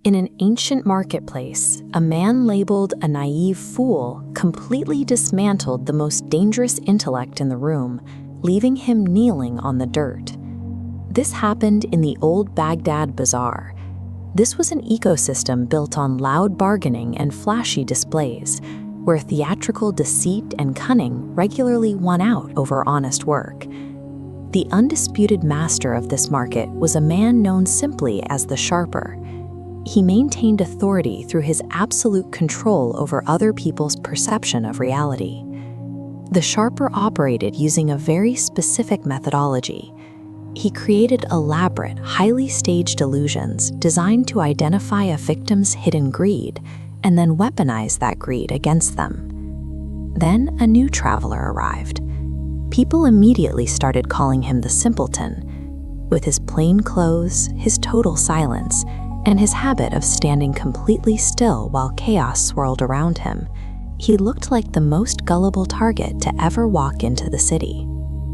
In an ancient marketplace, a man labeled a naive fool completely dismantled the most dangerous intellect in the room, leaving him kneeling on the dirt. This happened in the old Baghdad Bazaar. This was an ecosystem built on loud bargaining and flashy displays, where theatrical deceit and cunning regularly won out over honest work. The undisputed master of this market was a man known simply as the Sharper. He maintained authority through his absolute control over other people's perception of reality. The Sharper operated using a very specific methodology. He created elaborate, highly staged illusions designed to identify a victim's hidden greed and then weaponize that greed against them. Then a new traveler arrived. People immediately started calling him the Simpleton. With his plain clothes, his total silence, and his habit of standing completely still while chaos swirled around him, he looked like the most gullible target to ever walk into the city.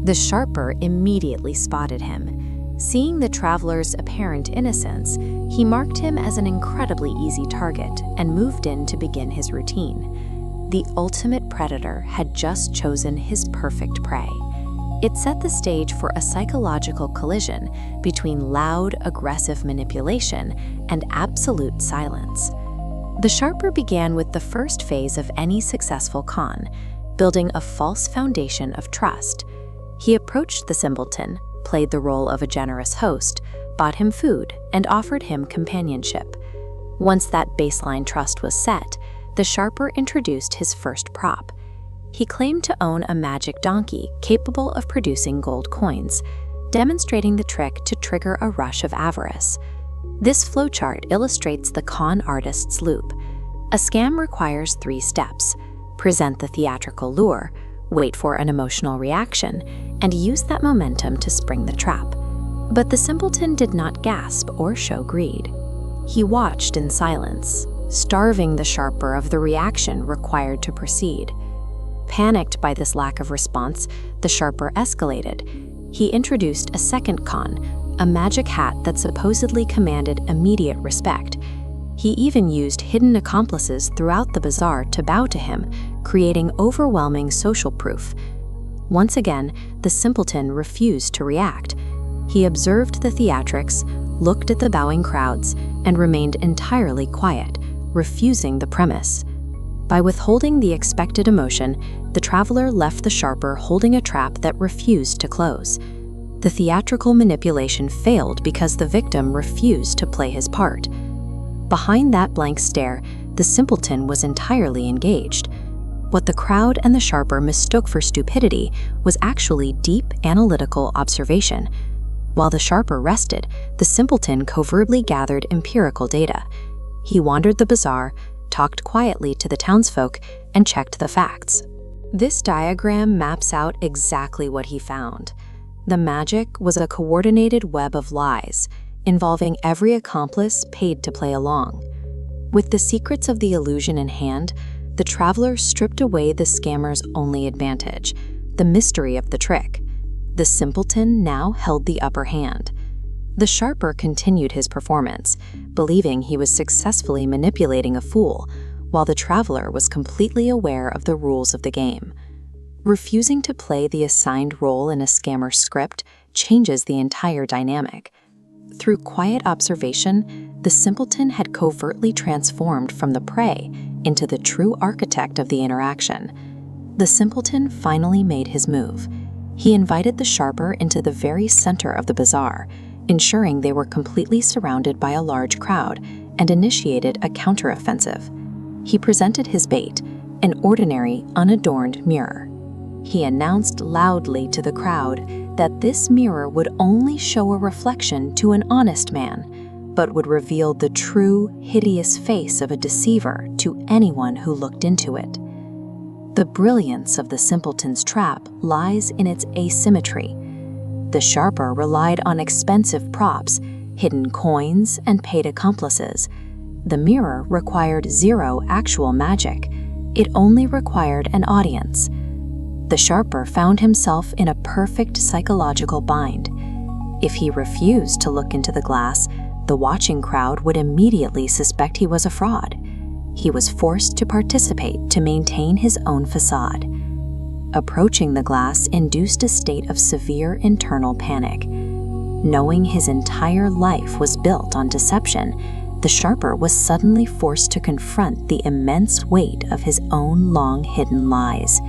The Sharper immediately spotted him. Seeing the traveler's apparent innocence, he marked him as an incredibly easy target and moved in to begin his routine. The ultimate predator had just chosen his perfect prey. It set the stage for a psychological collision between loud, aggressive manipulation and absolute silence. The Sharper began with the first phase of any successful con, building a false foundation of trust. He approached the simpleton, played the role of a generous host, bought him food, and offered him companionship. Once that baseline trust was set, the Sharper introduced his first prop. He claimed to own a magic donkey capable of producing gold coins, demonstrating the trick to trigger a rush of avarice. This flowchart illustrates the con artist's loop. A scam requires 3 steps: present the theatrical lure, wait for an emotional reaction, and use that momentum to spring the trap. But the simpleton did not gasp or show greed. He watched in silence, starving the Sharper of the reaction required to proceed. Panicked by this lack of response, the Sharper escalated. He introduced a second con, a magic hat that supposedly commanded immediate respect. He even used hidden accomplices throughout the bazaar to bow to him, creating overwhelming social proof. Once again, the simpleton refused to react. He observed the theatrics, looked at the bowing crowds, and remained entirely quiet, refusing the premise. By withholding the expected emotion, the traveler left the Sharper holding a trap that refused to close. The theatrical manipulation failed because the victim refused to play his part. Behind that blank stare, the simpleton was entirely engaged. What the crowd and the Sharper mistook for stupidity was actually deep analytical observation. While the Sharper rested, the simpleton covertly gathered empirical data. He wandered the bazaar, talked quietly to the townsfolk, and checked the facts. This diagram maps out exactly what he found. The magic was a coordinated web of lies, involving every accomplice paid to play along. With the secrets of the illusion in hand, the traveler stripped away the scammer's only advantage, the mystery of the trick. The simpleton now held the upper hand. The Sharper continued his performance, believing he was successfully manipulating a fool, while the traveler was completely aware of the rules of the game. Refusing to play the assigned role in a scammer's script changes the entire dynamic. Through quiet observation, the simpleton had covertly transformed from the prey into the true architect of the interaction. The simpleton finally made his move. He invited the Sharper into the very center of the bazaar, ensuring they were completely surrounded by a large crowd, and initiated a counteroffensive. He presented his bait, an ordinary, unadorned mirror. He announced loudly to the crowd that this mirror would only show a reflection to an honest man, but would reveal the true, hideous face of a deceiver to anyone who looked into it. The brilliance of the simpleton's trap lies in its asymmetry. The Sharper relied on expensive props, hidden coins, and paid accomplices. The mirror required 0 actual magic. It only required an audience. The Sharper found himself in a perfect psychological bind. If he refused to look into the glass, the watching crowd would immediately suspect he was a fraud. He was forced to participate to maintain his own facade. Approaching the glass induced a state of severe internal panic. Knowing his entire life was built on deception, the sharper was suddenly forced to confront the immense weight of his own long-hidden lies.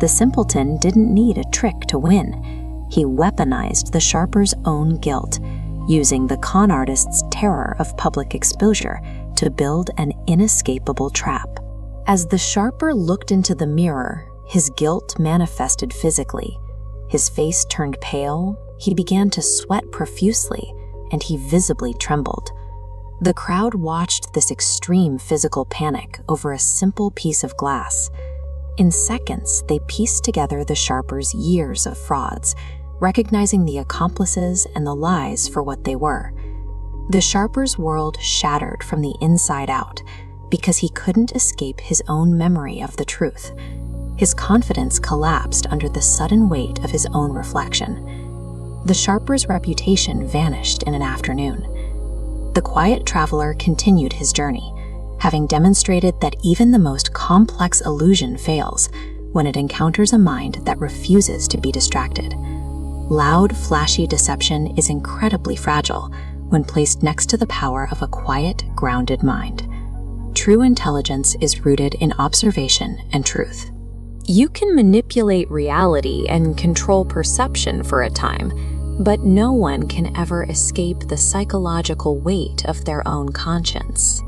The simpleton didn't need a trick to win. He weaponized the sharper's own guilt, using the con artist's terror of public exposure to build an inescapable trap. As the sharper looked into the mirror, his guilt manifested physically. His face turned pale, he began to sweat profusely, and he visibly trembled. The crowd watched this extreme physical panic over a simple piece of glass. In seconds, they pieced together the sharper's years of frauds, recognizing the accomplices and the lies for what they were. The sharper's world shattered from the inside out because he couldn't escape his own memory of the truth. His confidence collapsed under the sudden weight of his own reflection. The sharper's reputation vanished in an afternoon. The quiet traveler continued his journey, having demonstrated that even the most complex illusion fails when it encounters a mind that refuses to be distracted. Loud, flashy deception is incredibly fragile when placed next to the power of a quiet, grounded mind. True intelligence is rooted in observation and truth. You can manipulate reality and control perception for a time, but no one can ever escape the psychological weight of their own conscience.